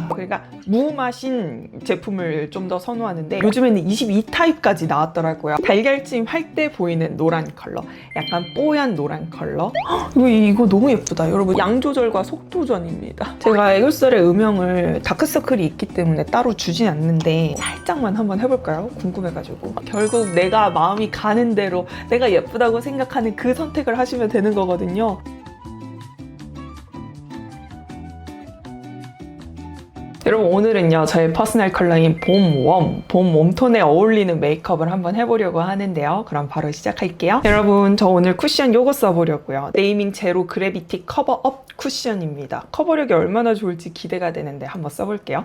그러니까 무마신 제품을 좀 더 선호하는데 요즘에는 22 타입까지 나왔더라고요. 달걀찜 할 때 보이는 노란 컬러, 약간 뽀얀 노란 컬러. 이거 너무 예쁘다. 여러분, 양 조절과 속 조절입니다. 제가 애교살의 음영을 다크서클이 있기 때문에 따로 주진 않는데 살짝만 한번 해볼까요? 궁금해가지고. 결국 내가 마음이 가는 대로 내가 예쁘다고 생각하는 그 선택을 하시면 되는 거거든요. 여러분, 오늘은요 저의 퍼스널 컬러인 봄 웜톤에 어울리는 메이크업을 한번 해보려고 하는데요. 그럼 바로 시작할게요. 여러분, 저 오늘 쿠션 요거 써보려고요. 네이밍 제로 그래비티 커버업 쿠션입니다. 커버력이 얼마나 좋을지 기대가 되는데 한번 써볼게요.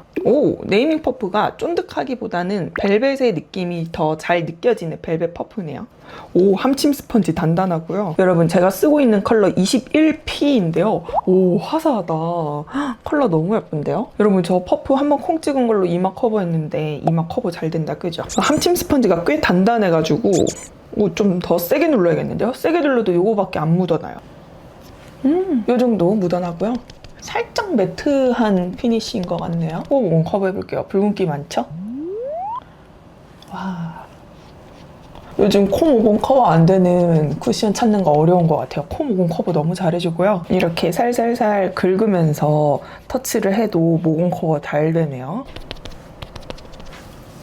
네이밍 퍼프가 쫀득하기보다는 벨벳의 느낌이 더 잘 느껴지는 벨벳 퍼프네요. 함침 스펀지 단단하고요. 여러분, 제가 쓰고 있는 컬러 21P인데요. 화사하다. 컬러 너무 예쁜데요? 여러분, 저 퍼프 한번 콩 찍은 걸로 이마 커버했는데 이마 커버 잘 된다, 그죠? 함침 스펀지가 꽤 단단해가지고 좀 더 세게 눌러야겠는데요? 세게 눌러도 이거밖에 안 묻어나요. 이 정도 묻어나고요. 살짝 매트한 피니쉬인 것 같네요. 모공 커버 해볼게요. 붉은기 많죠? 와. 요즘 코 모공 커버 안 되는 쿠션 찾는 거 어려운 것 같아요. 코 모공 커버 너무 잘해주고요. 이렇게 살살살 긁으면서 터치를 해도 모공 커버 잘 되네요.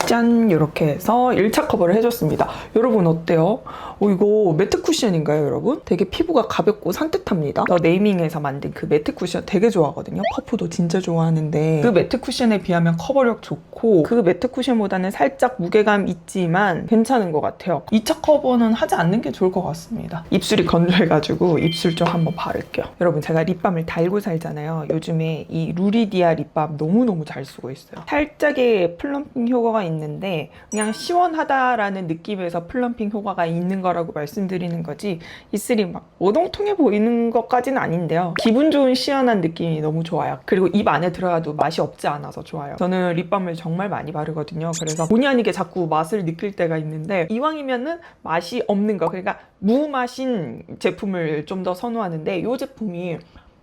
짠! 이렇게 해서 1차 커버를 해줬습니다. 여러분, 어때요? 이거 매트 쿠션인가요, 여러분? 되게 피부가 가볍고 산뜻합니다. 저 네이밍에서 만든 그 매트 쿠션 되게 좋아하거든요. 퍼프도 진짜 좋아하는데 그 매트 쿠션에 비하면 커버력 좋고 그 매트 쿠션보다는 살짝 무게감 있지만 괜찮은 것 같아요. 2차 커버는 하지 않는 게 좋을 것 같습니다. 입술이 건조해가지고 입술 좀 한번 바를게요. 여러분, 제가 립밤을 달고 살잖아요. 요즘에 이 루리디아 립밤 너무너무 잘 쓰고 있어요. 살짝의 플럼핑 효과가 있는데 그냥 시원하다라는 느낌에서 플럼핑 효과가 있는 거라고 말씀드리는 거지, 입술이 막 오동통해 보이는 것까지는 아닌데요. 기분 좋은 시원한 느낌이 너무 좋아요. 그리고 입 안에 들어가도 맛이 없지 않아서 좋아요. 저는 립밤을 정말 많이 바르거든요. 그래서 본의 아니게 자꾸 맛을 느낄 때가 있는데 이왕이면은 맛이 없는 거, 그러니까 무마신 제품을 좀 더 선호하는데 이 제품이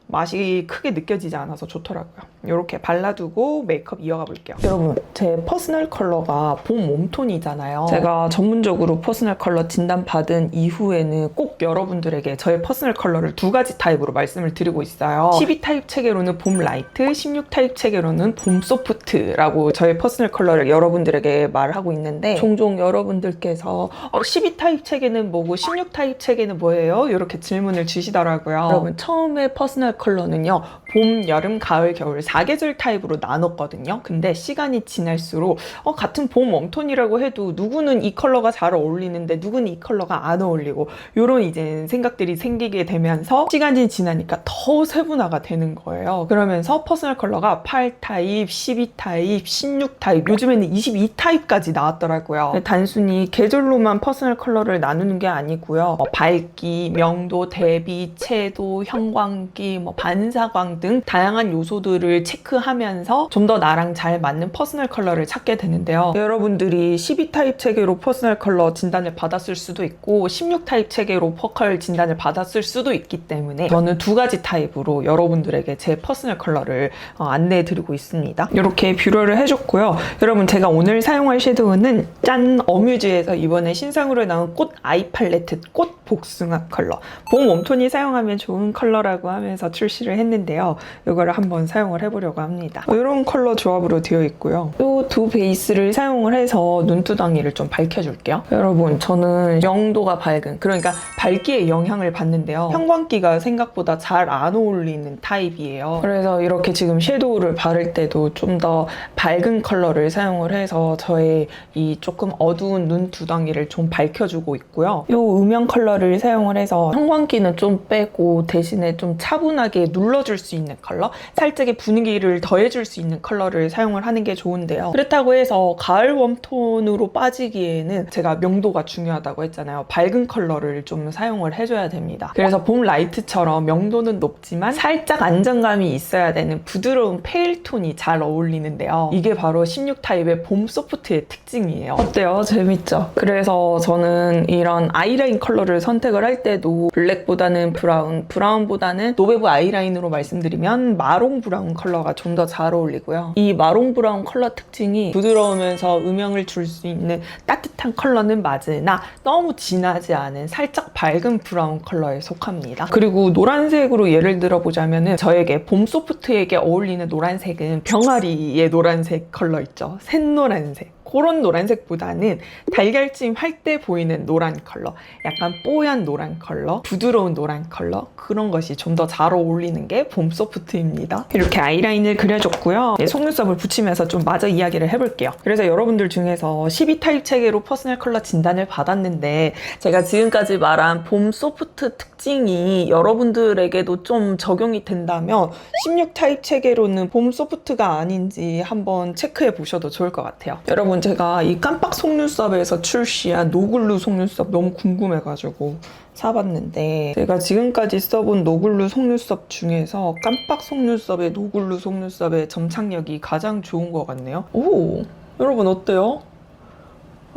맛이 크게 느껴지지 않아서 좋더라고요. 이렇게 발라두고 메이크업 이어가 볼게요. 여러분, 제 퍼스널 컬러가 봄 웜톤이잖아요. 제가 전문적으로 퍼스널 컬러 진단 받은 이후에는 꼭 여러분들에게 저의 퍼스널 컬러를 2가지 타입으로 말씀을 드리고 있어요. 12 타입 체계로는 봄 라이트, 16 타입 체계로는 봄 소프트라고 저의 퍼스널 컬러를 여러분들에게 말하고 있는데, 종종 여러분들께서 12 타입 체계는 뭐고 16 타입 체계는 뭐예요? 이렇게 질문을 주시더라고요. 여러분, 처음에 퍼스널 컬러는요, 봄, 여름, 가을, 겨울 4계절 타입으로 나눴거든요. 근데 시간이 지날수록 같은 봄 웜톤이라고 해도 누구는 이 컬러가 잘 어울리는데 누구는 이 컬러가 안 어울리고, 이런 이제 생각들이 생기게 되면서 시간이 지나니까 더 세분화가 되는 거예요. 그러면서 퍼스널 컬러가 8 타입, 12 타입, 16 타입, 요즘에는 22 타입까지 나왔더라고요. 단순히 계절로만 퍼스널 컬러를 나누는 게 아니고요. 밝기, 명도, 대비, 채도, 형광기, 반사광 등 다양한 요소들을 체크하면서 좀 더 나랑 잘 맞는 퍼스널 컬러를 찾게 되는데요. 여러분들이 12 타입 체계로 퍼스널 컬러 진단을 받았을 수도 있고 16 타입 체계로 퍼컬 진단을 받았을 수도 있기 때문에 저는 2가지 타입으로 여러분들에게 제 퍼스널 컬러를 안내해 드리고 있습니다. 이렇게 뷰러를 해줬고요. 여러분, 제가 오늘 사용할 섀도우는 짠! 어뮤즈에서 이번에 신상으로 나온 꽃 아이 팔레트 꽃 복숭아 컬러, 봄 웜톤이 사용하면 좋은 컬러라고 하면서 출시를 했는데요. 이거를 한번 사용을 해보려고 합니다. 이런 컬러 조합으로 되어 있고요. 이 2 베이스를 사용을 해서 눈두덩이를 좀 밝혀줄게요. 여러분, 저는 영도가 밝은, 그러니까 밝기에 영향을 받는데요. 형광기가 생각보다 잘 안 어울리는 타입이에요. 그래서 이렇게 지금 섀도우를 바를 때도 좀 더 밝은 컬러를 사용을 해서 저의 이 조금 어두운 눈두덩이를 좀 밝혀주고 있고요. 이 음영 컬러를 사용을 해서 형광기는 좀 빼고 대신에 좀 차분하게 눌러줄 수 있는 컬러, 살짝의 분위기를 더해줄 수 있는 컬러를 사용을 하는 게 좋은데요. 그렇다고 해서 가을 웜톤으로 빠지기에는 제가 명도가 중요하다고 했잖아요. 밝은 컬러를 좀 사용을 해줘야 됩니다. 그래서 봄 라이트처럼 명도는 높지만 살짝 안정감이 있어야 되는 부드러운 페일 톤이 잘 어울리는데요. 이게 바로 16 타입의 봄 소프트의 특징이에요. 어때요? 재밌죠? 그래서 저는 이런 아이라인 컬러를 선택을 할 때도 블랙보다는 브라운, 브라운보다는 노베브 아이라인으로 말씀드리면 마롱 브라운 컬러가 좀 더 잘 어울리고요. 이 마롱 브라운 컬러 특징이 부드러우면서 음영을 줄 수 있는 따뜻한 컬러는 맞으나 너무 진하지 않은 살짝 밝은 브라운 컬러에 속합니다. 그리고 노란색으로 예를 들어보자면은 저에게 봄 소프트에게 어울리는 노란색은 병아리의 노란색 컬러 있죠. 샛노란색. 그런 노란색보다는 달걀찜 할 때 보이는 노란 컬러, 약간 뽀얀 노란 컬러, 부드러운 노란 컬러, 그런 것이 좀 더 잘 어울리는 게 봄 소프트입니다. 이렇게 아이라인을 그려줬고요. 속눈썹을 붙이면서 좀 마저 이야기를 해볼게요. 그래서 여러분들 중에서 12타입 체계로 퍼스널 컬러 진단을 받았는데 제가 지금까지 말한 봄 소프트 특징이 여러분들에게도 좀 적용이 된다면 16타입 체계로는 봄 소프트가 아닌지 한번 체크해 보셔도 좋을 것 같아요. 여러분, 제가 이 깜빡 속눈썹에서 출시한 노글루 속눈썹 너무 궁금해가지고 사봤는데 제가 지금까지 써본 노글루 속눈썹 중에서 깜빡 속눈썹의 노글루 속눈썹의 점착력이 가장 좋은 것 같네요. 오, 여러분 어때요?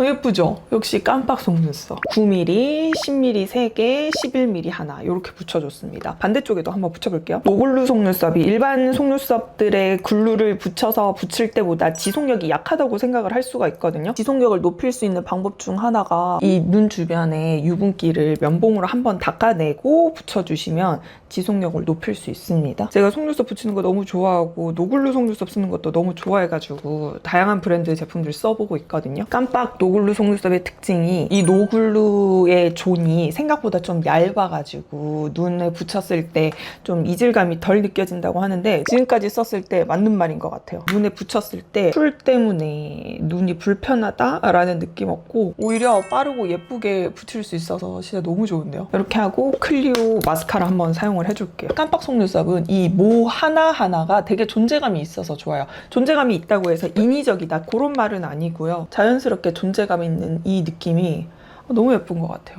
예쁘죠? 역시 깜빡 속눈썹. 9mm, 10mm 3개, 11mm 하나 이렇게 붙여줬습니다. 반대쪽에도 한번 붙여볼게요. 노글루 속눈썹이 일반 속눈썹들의 글루를 붙여서 붙일 때보다 지속력이 약하다고 생각을 할 수가 있거든요. 지속력을 높일 수 있는 방법 중 하나가 이 눈 주변에 유분기를 면봉으로 한번 닦아내고 붙여주시면 지속력을 높일 수 있습니다. 제가 속눈썹 붙이는 거 너무 좋아하고 노글루 속눈썹 쓰는 것도 너무 좋아해가지고 다양한 브랜드 제품들 써보고 있거든요. 깜빡 노글루 속눈썹의 특징이 이 노글루의 존이 생각보다 좀 얇아가지고 눈에 붙였을 때 좀 이질감이 덜 느껴진다고 하는데 지금까지 썼을 때 맞는 말인 것 같아요. 눈에 붙였을 때 풀 때문에 눈이 불편하다라는 느낌 없고 오히려 빠르고 예쁘게 붙일 수 있어서 진짜 너무 좋은데요. 이렇게 하고 클리오 마스카라 한번 사용을 해줄게요. 깜빡 속눈썹은 이 모 하나하나가 되게 존재감이 있어서 좋아요. 존재감이 있다고 해서 인위적이다 그런 말은 아니고요. 자연스럽게 존재감 있는 이 느낌이 너무 예쁜 것 같아요.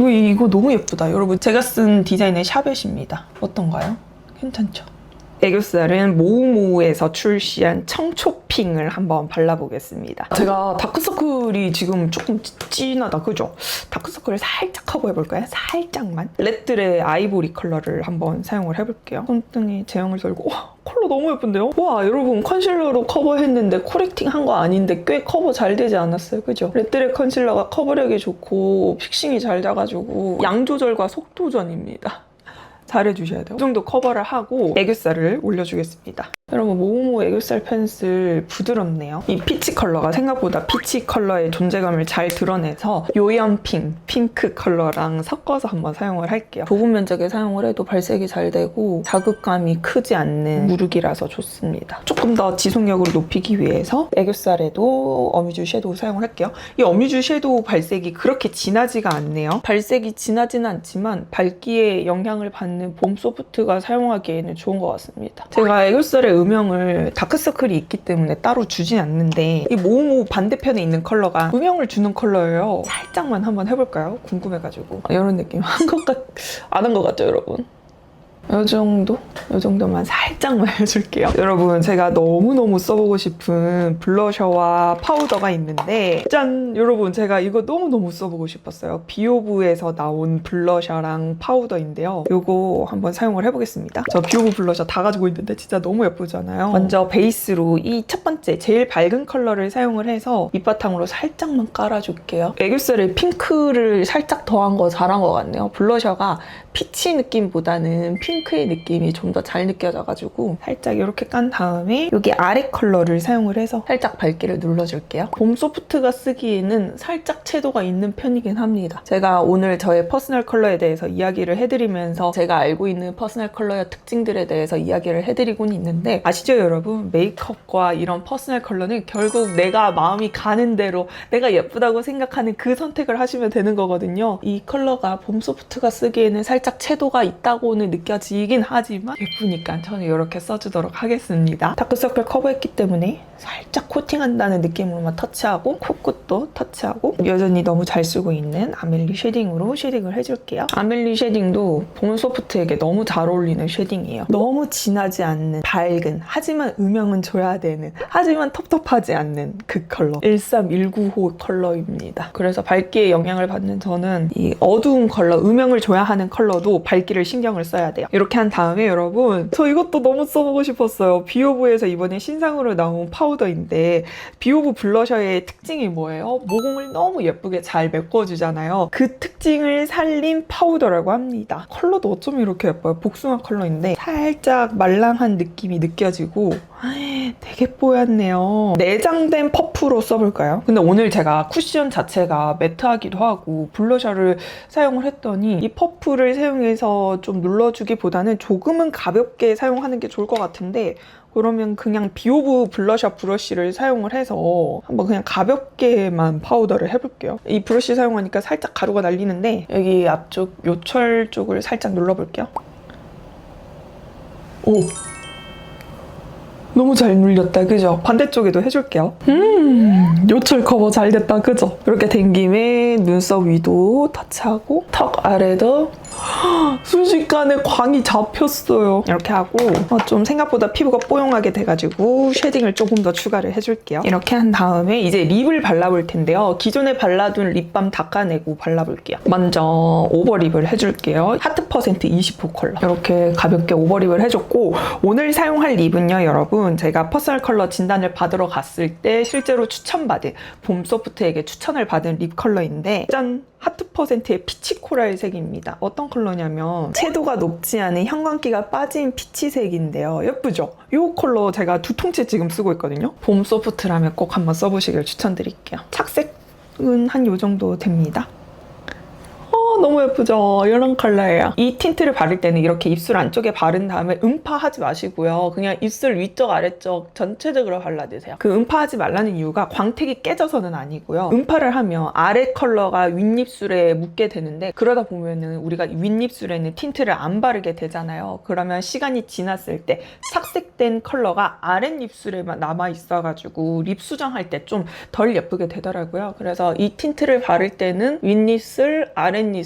이거 너무 예쁘다. 여러분, 제가 쓴 디자인의 샤벳입니다. 어떤가요? 괜찮죠? 애교살은 모우모우에서 출시한 청초핑을 한번 발라보겠습니다. 제가 다크서클이 지금 조금 진하다, 그죠? 다크서클을 살짝 커버해볼까요? 살짝만. 렛들의 아이보리 컬러를 한번 사용을 해볼게요. 손등에 제형을 썰고 와, 컬러 너무 예쁜데요? 와, 여러분, 컨실러로 커버했는데 코렉팅 한 거 아닌데 꽤 커버 잘 되지 않았어요? 그죠? 렛들의 컨실러가 커버력이 좋고 픽싱이 잘 돼가지고 양 조절과 속도전입니다. 잘해주셔야 돼요. 이 정도 커버를 하고 애교살을 올려주겠습니다. 여러분, 모우모우 애교살 펜슬 부드럽네요. 이 피치 컬러가 생각보다 피치 컬러의 존재감을 잘 드러내서 요연핑, 핑크 컬러랑 섞어서 한번 사용을 할게요. 좁은 면적에 사용을 해도 발색이 잘 되고 자극감이 크지 않는 무르기라서 좋습니다. 조금 더 지속력을 높이기 위해서 애교살에도 어뮤즈 섀도우 사용을 할게요. 이 어뮤즈 섀도우 발색이 그렇게 진하지가 않네요. 발색이 진하지는 않지만 밝기에 영향을 받는 봄 소프트가 사용하기에는 좋은 것 같습니다. 제가 애교살에 음영을 다크서클이 있기 때문에 따로 주진 않는데 이 모우모우 반대편에 있는 컬러가 음영을 주는 컬러예요. 살짝만 한번 해볼까요? 궁금해가지고. 이런 느낌 한 것 안 한 것 같죠, 여러분? 이 정도만 살짝만 해줄게요. 여러분, 제가 너무너무 써보고 싶은 블러셔와 파우더가 있는데 짠! 여러분, 제가 이거 너무너무 써보고 싶었어요. 비오브에서 나온 블러셔랑 파우더인데요. 이거 한번 사용을 해보겠습니다. 저 비오브 블러셔 다 가지고 있는데 진짜 너무 예쁘잖아요. 먼저 베이스로 이 첫 번째 제일 밝은 컬러를 사용을 해서 밑바탕으로 살짝만 깔아줄게요. 애교살에 핑크를 살짝 더한 거 잘한 것 같네요. 블러셔가 피치 느낌보다는 핑크의 느낌이 좀 더 잘 느껴져가지고 살짝 이렇게 깐 다음에 여기 아래 컬러를 사용을 해서 살짝 밝기를 눌러줄게요. 봄 소프트가 쓰기에는 살짝 채도가 있는 편이긴 합니다. 제가 오늘 저의 퍼스널 컬러에 대해서 이야기를 해드리면서 제가 알고 있는 퍼스널 컬러의 특징들에 대해서 이야기를 해드리곤 있는데 아시죠, 여러분? 메이크업과 이런 퍼스널 컬러는 결국 내가 마음이 가는 대로 내가 예쁘다고 생각하는 그 선택을 하시면 되는 거거든요. 이 컬러가 봄 소프트가 쓰기에는 살짝 채도가 있다고는 느껴지긴 하지만 예쁘니까 저는 이렇게 써주도록 하겠습니다. 다크서클 커버했기 때문에 살짝 코팅한다는 느낌으로만 터치하고 코끝도 터치하고 여전히 너무 잘 쓰고 있는 아멜리 쉐딩으로 쉐딩을 해줄게요. 아멜리 쉐딩도 봄 소프트에게 너무 잘 어울리는 쉐딩이에요. 너무 진하지 않는 밝은 하지만 음영은 줘야 되는 하지만 텁텁하지 않는 그 컬러 13195 컬러입니다. 그래서 밝기에 영향을 받는 저는 이 어두운 컬러 음영을 줘야 하는 컬러도 밝기를 신경을 써야 돼요. 이렇게 한 다음에 여러분, 저 이것도 너무 써보고 싶었어요. 비오브에서 이번에 신상으로 나온 파우더인데 비오브 블러셔의 특징이 뭐예요? 모공을 너무 예쁘게 잘 메꿔주잖아요. 그 특징을 살린 파우더라고 합니다. 컬러도 어쩜 이렇게 예뻐요? 복숭아 컬러인데 살짝 말랑한 느낌이 느껴지고 되게 뽀얗네요. 내장된 퍼프로 써볼까요? 근데 오늘 제가 쿠션 자체가 매트하기도 하고 블러셔를 사용을 했더니 이 퍼프를 사용해서 좀 눌러주기보다는 조금은 가볍게 사용하는 게 좋을 것 같은데, 그러면 그냥 비오브 블러셔 브러쉬를 사용을 해서 한번 그냥 가볍게만 파우더를 해볼게요. 이 브러쉬 사용하니까 살짝 가루가 날리는데 여기 앞쪽 요철 쪽을 살짝 눌러볼게요. 오! 너무 잘 눌렸다, 그죠? 반대쪽에도 해줄게요. 요철 커버 잘 됐다, 그죠? 이렇게 된 김에 눈썹 위도 터치하고 턱 아래도 순식간에 광이 잡혔어요. 이렇게 하고 좀 생각보다 피부가 뽀용하게 돼가지고 쉐딩을 조금 더 추가를 해줄게요. 이렇게 한 다음에 이제 립을 발라볼 텐데요. 기존에 발라둔 립밤 닦아내고 발라볼게요. 먼저 오버립을 해줄게요. 하트 퍼센트 20호 컬러. 이렇게 가볍게 오버립을 해줬고, 오늘 사용할 립은요, 여러분, 제가 퍼스널 컬러 진단을 받으러 갔을 때 실제로 추천받은 봄소프트에게 추천을 받은 립 컬러인데, 짠! 하트 퍼센트의 피치 코랄 색입니다. 어떤 컬러냐면 채도가 높지 않은 형광기가 빠진 피치색인데요. 예쁘죠? 이 컬러 제가 2통째 지금 쓰고 있거든요. 봄 소프트라면 꼭 한번 써보시길 추천드릴게요. 착색은 한 요 정도 됩니다. 너무 예쁘죠? 이런 컬러예요. 이 틴트를 바를 때는 이렇게 입술 안쪽에 바른 다음에 음파하지 마시고요. 그냥 입술 위쪽 아래쪽 전체적으로 발라주세요. 그 음파하지 말라는 이유가 광택이 깨져서는 아니고요. 음파를 하면 아래 컬러가 윗입술에 묻게 되는데, 그러다 보면은 우리가 윗입술에는 틴트를 안 바르게 되잖아요. 그러면 시간이 지났을 때 착색된 컬러가 아랫입술에만 남아있어가지고 립 수정할 때 좀 덜 예쁘게 되더라고요. 그래서 이 틴트를 바를 때는 윗입술, 아랫입술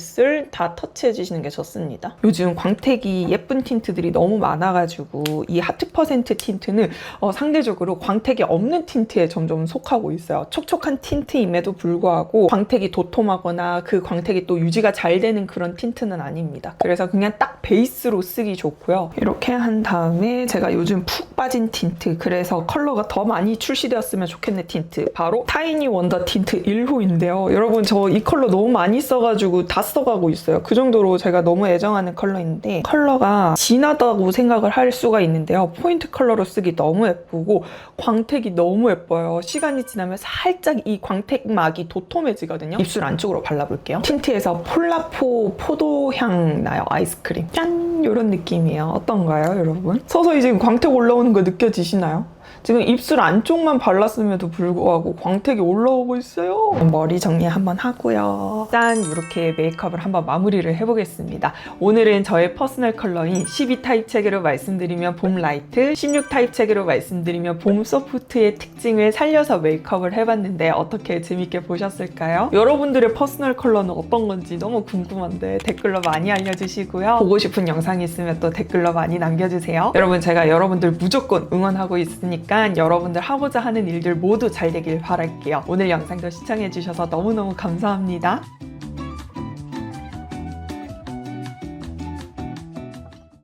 다 터치해 주시는 게 좋습니다. 요즘 광택이 예쁜 틴트들이 너무 많아가지고 이 하트 퍼센트 틴트는 상대적으로 광택이 없는 틴트에 점점 속하고 있어요. 촉촉한 틴트임에도 불구하고 광택이 도톰하거나 그 광택이 또 유지가 잘 되는 그런 틴트는 아닙니다. 그래서 그냥 딱 베이스로 쓰기 좋고요. 이렇게 한 다음에 제가 요즘 푹 빠진 틴트, 그래서 컬러가 더 많이 출시되었으면 좋겠는 틴트, 바로 타이니 원더 틴트 1호인데요. 여러분, 저 이 컬러 너무 많이 써가지고 다 써가고 있어요. 그 정도로 제가 너무 애정하는 컬러인데, 컬러가 진하다고 생각을 할 수가 있는데요. 포인트 컬러로 쓰기 너무 예쁘고 광택이 너무 예뻐요. 시간이 지나면 살짝 이 광택막이 도톰해지거든요. 입술 안쪽으로 발라볼게요. 틴트에서 폴라포 포도향 나요. 아이스크림. 짠! 이런 느낌이에요. 어떤가요, 여러분? 서서히 지금 광택 올라오는 거 느껴지시나요? 지금 입술 안쪽만 발랐음에도 불구하고 광택이 올라오고 있어요. 머리 정리 한번 하고요. 짠! 이렇게 메이크업을 한번 마무리를 해보겠습니다. 오늘은 저의 퍼스널 컬러인 12타입 체계로 말씀드리면 봄 라이트, 16타입 체계로 말씀드리면 봄 소프트의 특징을 살려서 메이크업을 해봤는데 어떻게 재밌게 보셨을까요? 여러분들의 퍼스널 컬러는 어떤 건지 너무 궁금한데 댓글로 많이 알려주시고요. 보고 싶은 영상이 있으면 또 댓글로 많이 남겨주세요. 여러분, 제가 여러분들 무조건 응원하고 있으니까 여러분들 하고자 하는 일들 모두 잘 되길 바랄게요. 오늘 영상도 시청해주셔서 너무너무 감사합니다.